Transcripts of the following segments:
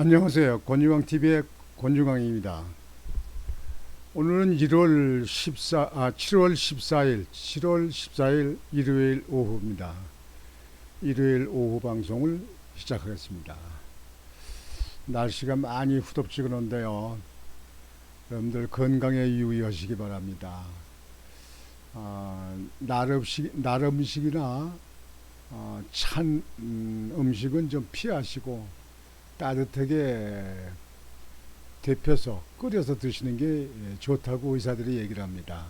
안녕하세요. 권중광TV의 권중광입니다. 오늘은 7월 14일 일요일 오후입니다. 일요일 오후 방송을 시작하겠습니다. 날씨가 많이 후덥지근한데요. 여러분들 건강에 유의하시기 바랍니다. 날 음식이나 찬 음식은 좀 피하시고 따뜻하게 데펴서 끓여서 드시는 게 좋다고 의사들이 얘기를 합니다.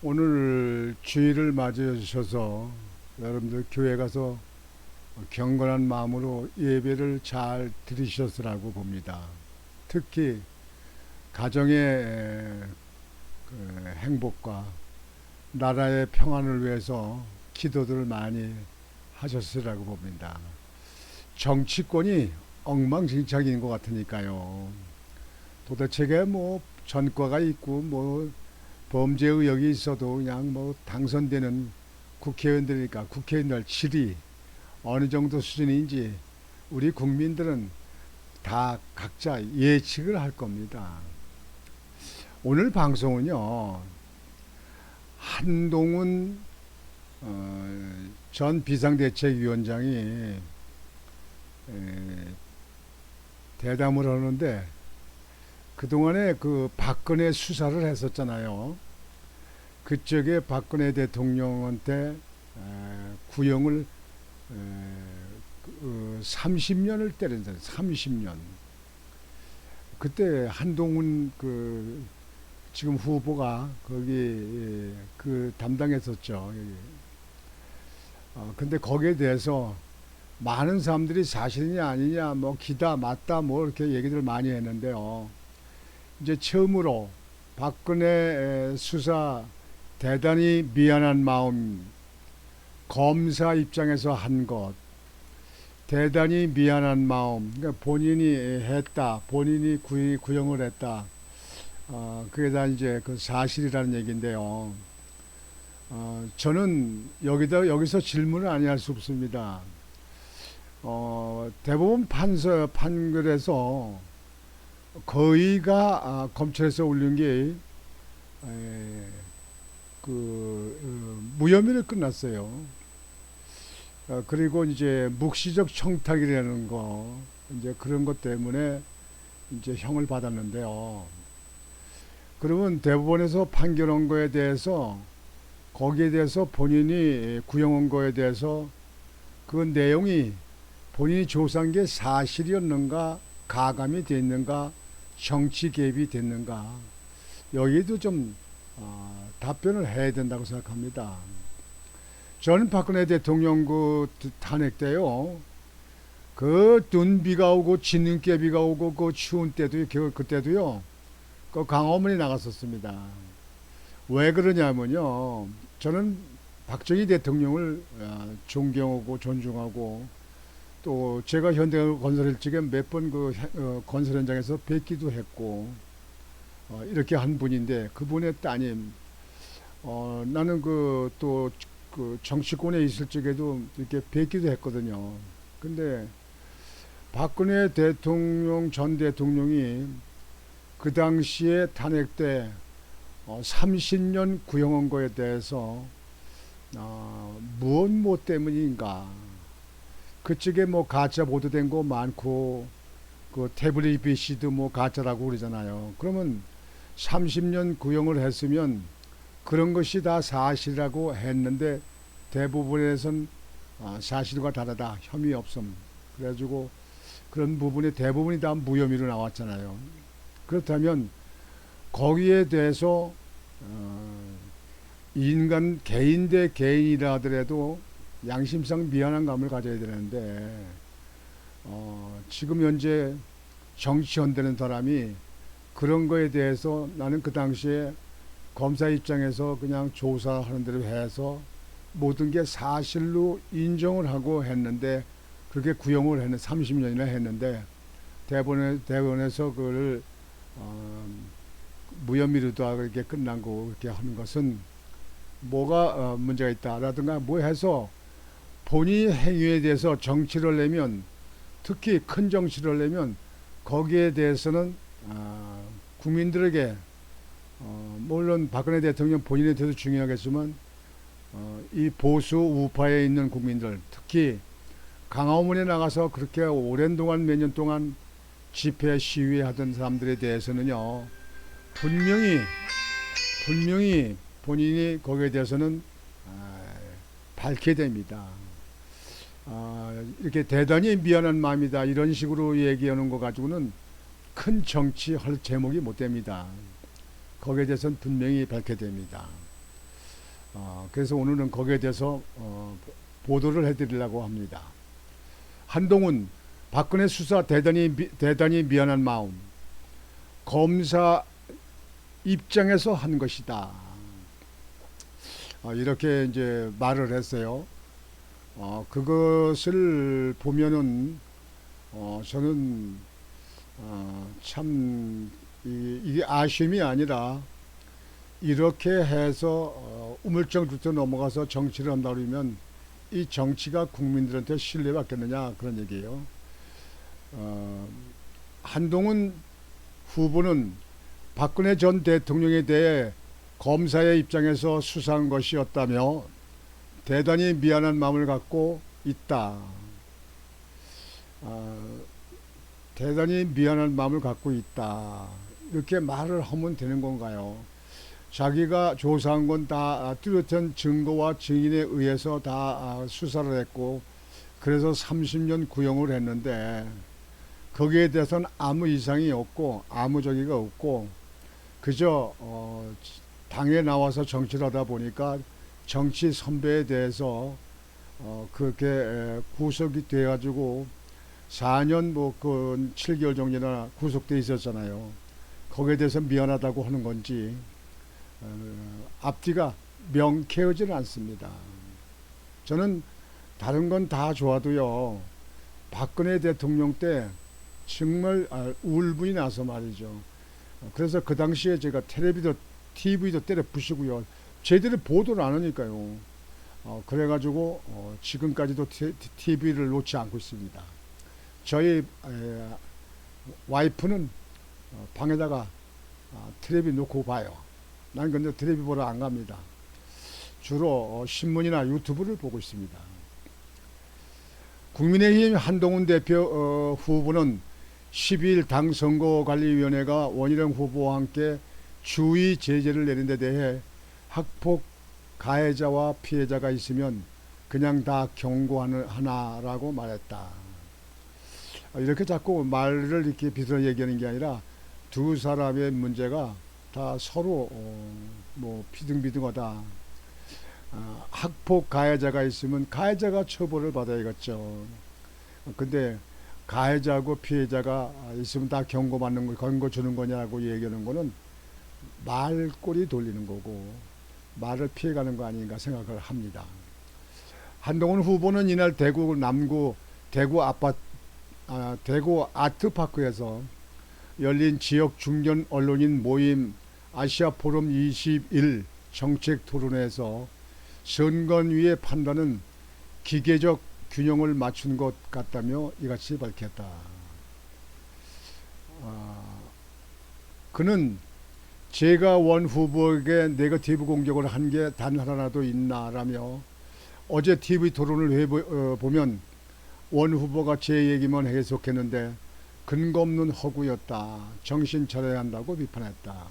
오늘 주일을 맞으셔서 여러분들 교회 가서 경건한 마음으로 예배를 잘 드리셨으라고 봅니다. 특히 가정의 행복과 나라의 평안을 위해서 기도들을 많이 하셨으라고 봅니다. 정치권이 엉망진창인 것 같으니까요. 도대체가 뭐 전과가 있고 뭐 범죄 의혹이 있어도 그냥 뭐 당선되는 국회의원들이니까 국회의원들 질이 어느 정도 수준인지 우리 국민들은 다 각자 예측을 할 겁니다. 오늘 방송은요, 한동훈 전 비상대책위원장이 대담을 하는데, 그동안에 그 박근혜 수사를 했었잖아요. 그쪽에 박근혜 대통령한테 구형을 30년을 때렸잖아요. 30년. 그때 한동훈 지금 후보가 거기 그 담당했었죠. 근데 거기에 대해서 많은 사람들이 사실이냐 아니냐 뭐 기다 맞다 뭐 이렇게 얘기들 많이 했는데요. 이제 처음으로 박근혜 수사 대단히 미안한 마음, 검사 입장에서 한 것, 대단히 미안한 마음, 그러니까 본인이 했다, 본인이 구형을 했다. 그게 다 이제 그 사실이라는 얘기인데요. 저는 여기서 질문을 아니 할 수 없습니다. 대법원 판결에서 거의가 검찰에서 올린 게 무혐의로 끝났어요. 그리고 이제 묵시적 청탁이라는 거 이제 그런 것 때문에 이제 형을 받았는데요. 그러면 대법원에서 판결한 거에 대해서 거기에 대해서 본인이 구형한 거에 대해서 그 내용이 본인이 조사한 게 사실이었는가, 가감이 됐는가, 정치 개입이 됐는가, 여기도 좀 답변을 해야 된다고 생각합니다. 저는 박근혜 대통령 그 탄핵 때요, 그 눈비가 오고 진눈깨비가 오고 그 추운 때도 그때도요, 그 강화문에 나갔었습니다. 왜 그러냐면요, 저는 박정희 대통령을 존경하고 존중하고, 또 제가 현대건설 쪽에 몇 번 건설 현장에서 뵙기도 했고 이렇게 한 분인데, 그분의 따님, 나는 또 그 정치권에 있을 적에도 이렇게 뵙기도 했거든요. 근데 박근혜 대통령 전 대통령이 그 당시에 탄핵 때 30년 구형한 거에 대해서 무엇 때문인가, 그쪽에 뭐 가짜 보도된 거 많고 그 태블릿 BC도 뭐 가짜라고 그러잖아요. 그러면 30년 구형을 했으면 그런 것이 다 사실이라고 했는데 대부분에선 사실과 다르다, 혐의 없음, 그래가지고 그런 부분에 대부분이 다 무혐의로 나왔잖아요. 그렇다면 거기에 대해서 인간 개인 대 개인이라 하더라도 양심상 미안한 감을 가져야 되는데, 지금 현재 정치헌되는 사람이 그런 거에 대해서 나는 그 당시에 검사 입장에서 그냥 조사하는 대로 해서 모든 게 사실로 인정을 하고 했는데, 그렇게 구형을 했는데 30년이나 했는데 대법원에서 그걸 무혐의로도 그렇게 끝난 거 그렇게 하는 것은 뭐가 문제가 있다라든가 뭐 해서 본인의 행위에 대해서 정치를 내면 특히 큰 정치를 하려면 거기에 대해서는 국민들에게 물론 박근혜 대통령 본인에 대해서 중요하겠지만 이 보수 우파에 있는 국민들, 특히 강화문에 나가서 그렇게 오랜 동안 몇 년 동안 집회 시위하던 사람들에 대해서는요, 분명히 본인이 거기에 대해서는 밝게 됩니다. 이렇게 대단히 미안한 마음이다 이런 식으로 얘기하는 거 가지고는 큰 정치할 제목이 못 됩니다. 거기에 대해서는 분명히 밝게 됩니다. 그래서 오늘은 거기에 대해서 보도를 해드리려고 합니다. 한동훈 박근혜 수사 대단히 미안한 마음, 검사 입장에서 한 것이다. 이렇게 이제 말을 했어요. 그것을 보면은 저는 참 이게 아쉬움이 아니라 이렇게 해서 우물정부터 넘어가서 정치를 한다 그러면 이 정치가 국민들한테 신뢰받겠느냐 그런 얘기예요. 한동훈 후보는 박근혜 전 대통령에 대해 검사의 입장에서 수사한 것이었다며 대단히 미안한 마음을 갖고 있다. 대단히 미안한 마음을 갖고 있다. 이렇게 말을 하면 되는 건가요? 자기가 조사한 건 다 뚜렷한 증거와 증인에 의해서 다 수사를 했고 그래서 30년 구형을 했는데 거기에 대해서는 아무 이상이 없고 아무 저기가 없고 그저 당에 나와서 정치를 하다 보니까 정치 선배에 대해서 그렇게 구속이 돼가지고 4년 그 7개월 정도나 구속돼 있었잖아요. 거기에 대해서 미안하다고 하는 건지 앞뒤가 명쾌하지는 않습니다. 저는 다른 건 다 좋아도요. 박근혜 대통령 때 정말 울분이 나서 말이죠. 그래서 그 당시에 제가 TV도 때려 부시고요. 제대로 보도를 안 하니까요. 그래가지고 지금까지도 TV를 놓지 않고 있습니다. 저희 와이프는 방에다가 텔레비 놓고 봐요. 난 근데 텔레비 보러 안 갑니다. 주로 신문이나 유튜브를 보고 있습니다. 국민의힘 한동훈 대표 후보는 12일 당 선거관리위원회가 원희룡 후보와 함께 주의 제재를 내린 데 대해 학폭 가해자와 피해자가 있으면 그냥 다 경고하나라고 말했다. 이렇게 자꾸 말을 이렇게 비틀어 얘기하는 게 아니라 두 사람의 문제가 다 서로 비등비등하다. 학폭 가해자가 있으면 가해자가 처벌을 받아야겠죠. 근데 가해자하고 피해자가 있으면 다 경고 주는 거냐고 얘기하는 거는 말꼬리 돌리는 거고 말을 피해가는 거 아닌가 생각을 합니다. 한동훈 후보는 이날 대구 남구 대구 아트파크에서 열린 지역 중견 언론인 모임 아시아포럼 21 정책 토론회에서 선관위의 판단은 기계적 균형을 맞춘 것 같다며 이같이 밝혔다. 그는 제가 원 후보에게 네거티브 공격을 한 게 단 하나라도 있나라며 어제 TV 토론을 보면 원 후보가 제 얘기만 해석했는데 근거 없는 허구였다. 정신 차려야 한다고 비판했다.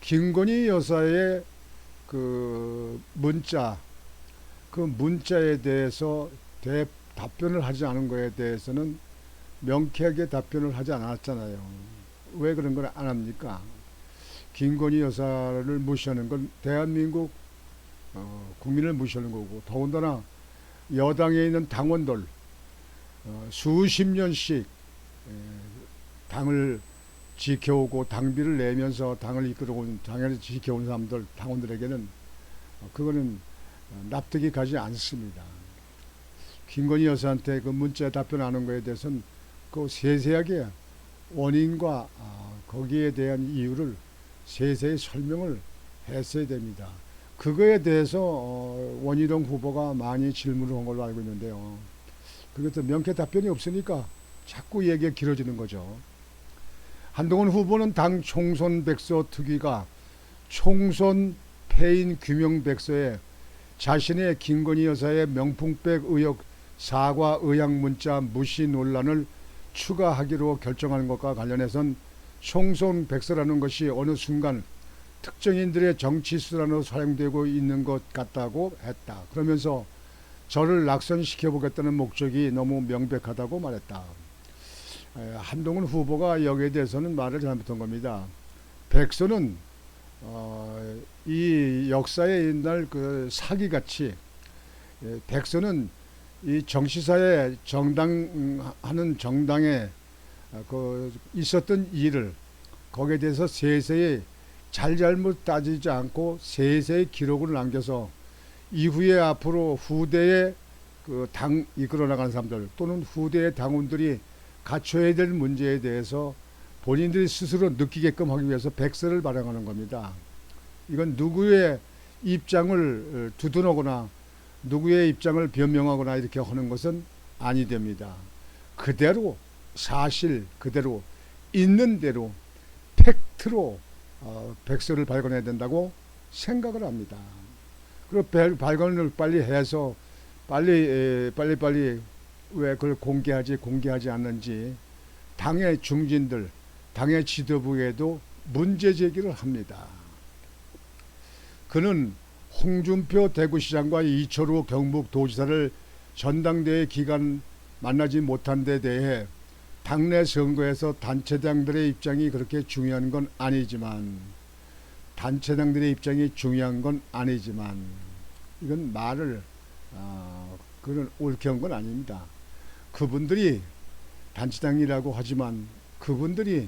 김건희 여사의 그 문자에 대해서 답변을 하지 않은 거에 대해서는 명쾌하게 답변을 하지 않았잖아요. 왜 그런 걸 안 합니까? 김건희 여사를 무시하는 건 대한민국 국민을 무시하는 거고 더군다나 여당에 있는 당원들 수십 년씩 당을 지켜오고 당비를 내면서 당을 이끌어온 당을 지켜온 사람들 당원들에게는 그거는 납득이 가지 않습니다. 김건희 여사한테 그 문자에 답변하는 거에 대해서는 그 세세하게 원인과 거기에 대한 이유를 세세히 설명을 했어야 됩니다. 그거에 대해서 원희룡 후보가 많이 질문을 한 걸로 알고 있는데요. 그것도 명쾌 답변이 없으니까 자꾸 얘기가 길어지는 거죠. 한동훈 후보는 당 총선 백서 특위가 총선 패인 규명 백서에 자신의 김건희 여사의 명품백 의혹 사과 의향 문자 무시 논란을 추가하기로 결정하는 것과 관련해선 총선 백서라는 것이 어느 순간 특정인들의 정치 수단으로 사용되고 있는 것 같다고 했다. 그러면서 저를 낙선시켜보겠다는 목적이 너무 명백하다고 말했다. 한동훈 후보가 여기에 대해서는 말을 잘못한 겁니다. 백서는 이 역사의 옛날 그 사기같이 백서는 이 정치사에 정당하는 정당에 그 있었던 일을 거기에 대해서 세세히 잘잘못 따지지 않고 세세히 기록을 남겨서 이후에 앞으로 후대에 그 당 이끌어 나가는 사람들 또는 후대의 당원들이 갖춰야 될 문제에 대해서 본인들이 스스로 느끼게끔 하기 위해서 백서를 발행하는 겁니다. 이건 누구의 입장을 두둔하거나 누구의 입장을 변명하거나 이렇게 하는 것은 아니 됩니다. 그대로 사실 그대로 있는 대로 팩트로 백서를 발간해야 된다고 생각을 합니다. 그리고 발간을 빨리 해서 빨리 왜 그걸 공개하지 않는지 당의 중진들, 당의 지도부에도 문제 제기를 합니다. 그는 홍준표 대구시장과 이철우 경북도지사를 전당대회 기간 만나지 못한 데 대해 당내 선거에서 단체장들의 입장이 그렇게 중요한 건 아니지만 이건 말을 그건 옳게 한 건 아닙니다. 그분들이 단체장이라고 하지만 그분들이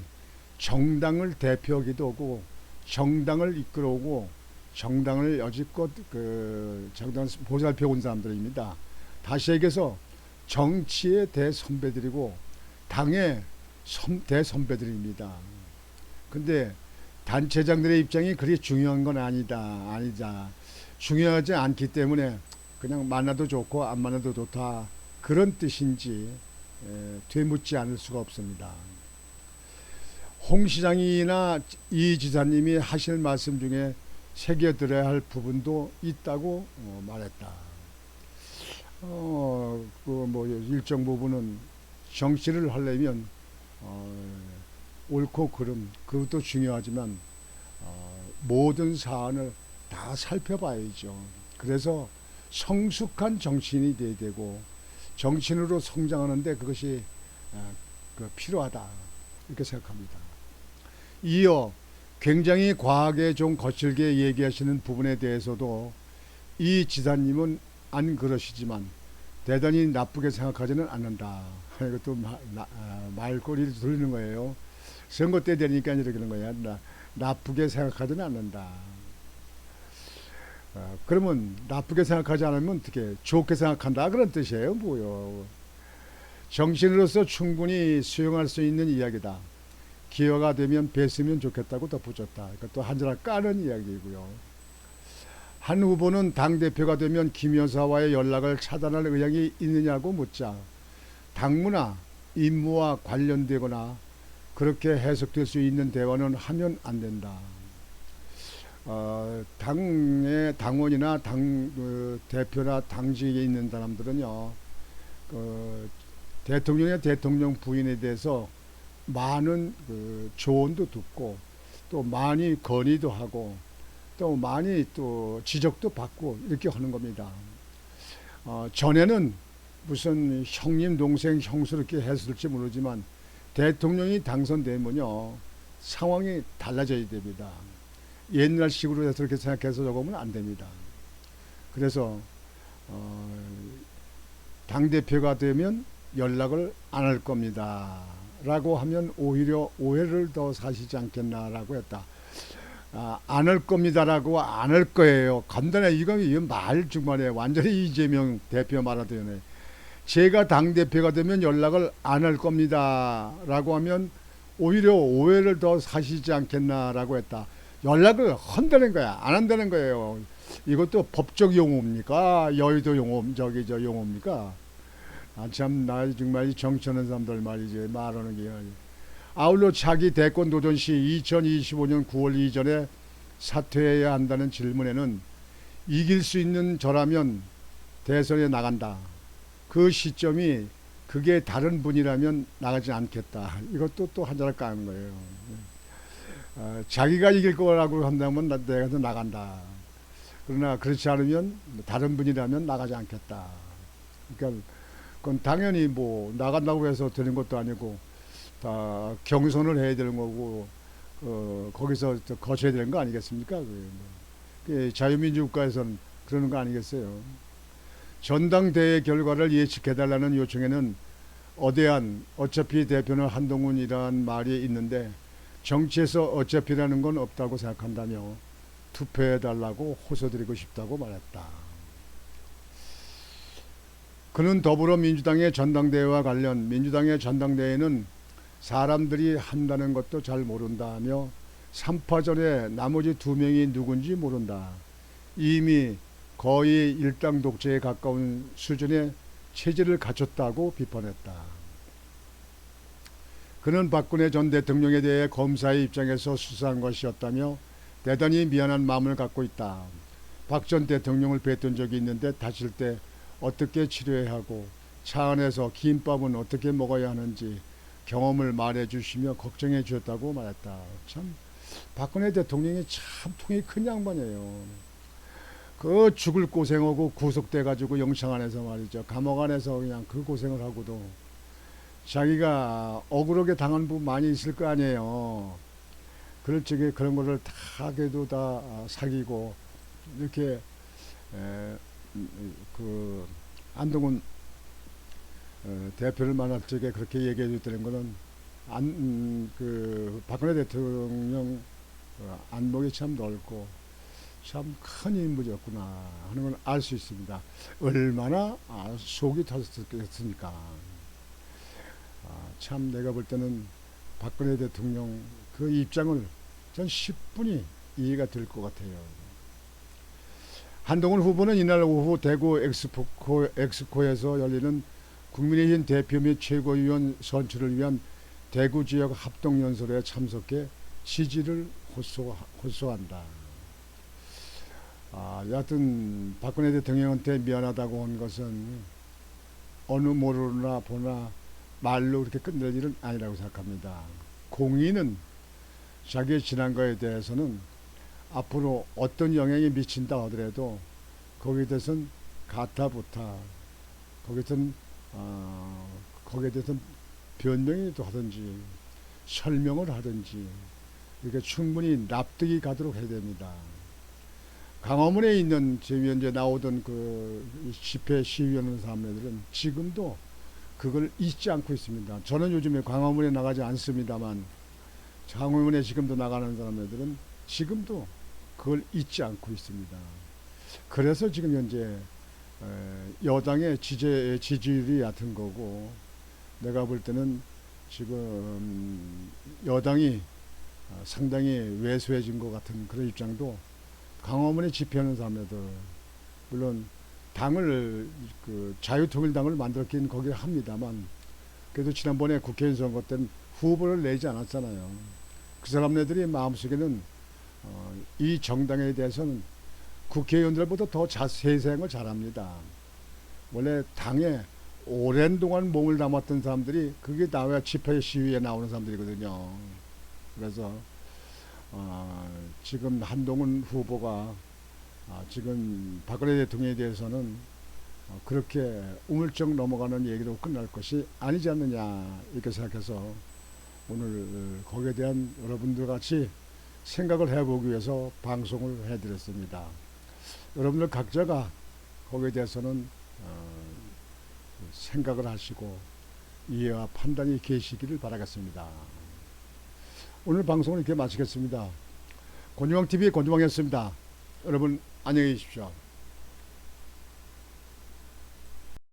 정당을 대표하기도 하고 정당을 이끌어오고 정당을 여지껏 그 정당 보살펴 온 사람들입니다. 다시 얘기해서 정치의 대선배들이고 당의 대선배들입니다. 근데 단체장들의 입장이 그리 중요한 건 아니다. 중요하지 않기 때문에 그냥 만나도 좋고 안 만나도 좋다. 그런 뜻인지 되묻지 않을 수가 없습니다. 홍 시장이나 이 지사님이 하실 말씀 중에 새겨들어야 할 부분도 있다고 말했다. 일정 부분은 정치를 하려면 옳고 그름 그것도 중요하지만 모든 사안을 다 살펴봐야죠. 그래서 성숙한 정치인이 돼야 되고 정치인으로 성장하는데 그것이 필요하다 이렇게 생각합니다. 이어 굉장히 과하게 좀 거칠게 얘기하시는 부분에 대해서도 이 지사님은 안 그러시지만 대단히 나쁘게 생각하지는 않는다. 이것도 말꼬리를 돌리는 거예요. 선거 때 되니까 이렇게 하는 거야. 나쁘게 생각하지는 않는다. 그러면 나쁘게 생각하지 않으면 어떻게 좋게 생각한다 그런 뜻이에요. 뭐요? 정신으로서 충분히 수용할 수 있는 이야기다. 기회가 되면 뵀으면 좋겠다고 덧붙였다. 또 한자락 까는 이야기이고요. 한 후보는 당대표가 되면 김 여사와의 연락을 차단할 의향이 있느냐고 묻자 당무나 임무와 관련되거나 그렇게 해석될 수 있는 대화는 하면 안 된다. 당의 당원이나 당 대표나 당직에 있는 사람들은요, 대통령의 대통령 부인에 대해서 많은 조언도 듣고 또 많이 건의도 하고 또 많이 또 지적도 받고 이렇게 하는 겁니다. 전에는 무슨 형님 동생 형수롭게 했을지 모르지만 대통령이 당선되면요 상황이 달라져야 됩니다. 옛날식으로 해서 그렇게 생각해서 적으면 안 됩니다. 그래서 당대표가 되면 연락을 안 할 겁니다 라고 하면 오히려 오해를 더 사시지 않겠나라고 했다. 안 할 겁니다라고 안 할 거예요. 간단해. 이건 말 정말에 완전히 이재명 대표 말하더니 제가 당대표가 되면 연락을 안 할 겁니다라고 하면 오히려 오해를 더 사시지 않겠나라고 했다. 연락을 한다는 거야. 안 한다는 거예요. 이것도 법적 용어입니까? 여의도 용어, 용어입니까? 참, 나 정말 정치하는 사람들 말이지, 말하는 게. 아울러 차기 대권 도전 시 2025년 9월 이전에 사퇴해야 한다는 질문에는 이길 수 있는 저라면 대선에 나간다. 그 시점이 그게 다른 분이라면 나가지 않겠다. 이것도 또 한 자락 까는 거예요. 자기가 이길 거라고 한다면 내가 더 나간다. 그러나 그렇지 않으면 다른 분이라면 나가지 않겠다. 그러니까 그건 당연히 뭐 나간다고 해서 되는 것도 아니고 다 경선을 해야 되는 거고 거기서 거쳐야 되는 거 아니겠습니까? 자유민주국가에서는 그러는 거 아니겠어요? 전당대회 결과를 예측해달라는 요청에는 어차피 대표는 한동훈이란 말이 있는데 정치에서 어차피라는 건 없다고 생각한다며 투표해달라고 호소드리고 싶다고 말했다. 그는 더불어민주당의 전당대회와 관련 민주당의 전당대회는 사람들이 한다는 것도 잘 모른다며 3파전에 나머지 2명이 누군지 모른다. 이미 거의 일당 독재에 가까운 수준의 체제를 갖췄다고 비판했다. 그는 박근혜 전 대통령에 대해 검사의 입장에서 수사한 것이었다며 대단히 미안한 마음을 갖고 있다. 박 전 대통령을 뵀던 적이 있는데 다칠 때 어떻게 치료해야 하고 차 안에서 김밥은 어떻게 먹어야 하는지 경험을 말해 주시며 걱정해 주셨다고 말했다. 참 박근혜 대통령이 참 통이 큰 양반이에요. 그 죽을 고생하고 구속돼 가지고 영창 안에서 말이죠. 감옥 안에서 그냥 그 고생을 하고도 자기가 억울하게 당한 부분 많이 있을 거 아니에요. 그럴 적에 그런 거를 다 그래도 다 사귀고 이렇게 그 한동훈 대표를 만날 적에 그렇게 얘기해 줬다는 거는 그 박근혜 대통령 안목이 참 넓고 참 큰 인물이었구나 하는 걸 알 수 있습니다. 얼마나 속이 터졌겠습니까. 참 내가 볼 때는 박근혜 대통령 그 입장을 전 10분이 이해가 될 것 같아요. 한동훈 후보는 이날 오후 대구 엑스코에서 열리는 국민의힘 대표 및 최고위원 선출을 위한 대구 지역 합동연설에 참석해 지지를 호소한다. 여하튼 박근혜 대통령한테 미안하다고 한 것은 어느 모르나 보나 말로 그렇게 끝낼 일은 아니라고 생각합니다. 공인은 자기의 지난 거에 대해서는 앞으로 어떤 영향이 미친다 하더라도 거기에 대해서는 가타부타 거기에 대해서는 변명이라도 하든지 설명을 하든지 이렇게 충분히 납득이 가도록 해야 됩니다. 강화문에 있는 지금 현재 나오던 그 집회 시위하는 사람들은 지금도 그걸 잊지 않고 있습니다. 저는 요즘에 광화문에 나가지 않습니다만 광화문에 지금도 나가는 사람들은 지금도 그걸 잊지 않고 있습니다. 그래서 지금 현재 여당의 지지율이 얕은 거고 내가 볼 때는 지금 여당이 상당히 왜소해진 것 같은 그런 입장도 광화문에 집회하는 사람들 물론 당을 그 자유통일당을 만들었긴 거기를 합니다만 그래도 지난번에 국회의원 선거 때는 후보를 내지 않았잖아요. 그 사람네들이 마음속에는 이 정당에 대해서는 국회의원들보다 더 세세한 걸 잘합니다. 원래 당에 오랜 동안 몸을 담았던 사람들이 그게 나와야 집회 시위에 나오는 사람들이거든요. 그래서 지금 한동훈 후보가 지금 박근혜 대통령에 대해서는 그렇게 우물쩍 넘어가는 얘기로 끝날 것이 아니지 않느냐 이렇게 생각해서 오늘 거기에 대한 여러분들 같이 생각을 해보기 위해서 방송을 해드렸습니다. 여러분들 각자가 거기에 대해서는 생각을 하시고 이해와 판단이 계시기를 바라겠습니다. 오늘 방송을 이렇게 마치겠습니다. 권주왕TV의 권주왕이었습니다. 여러분 안녕히 계십시오.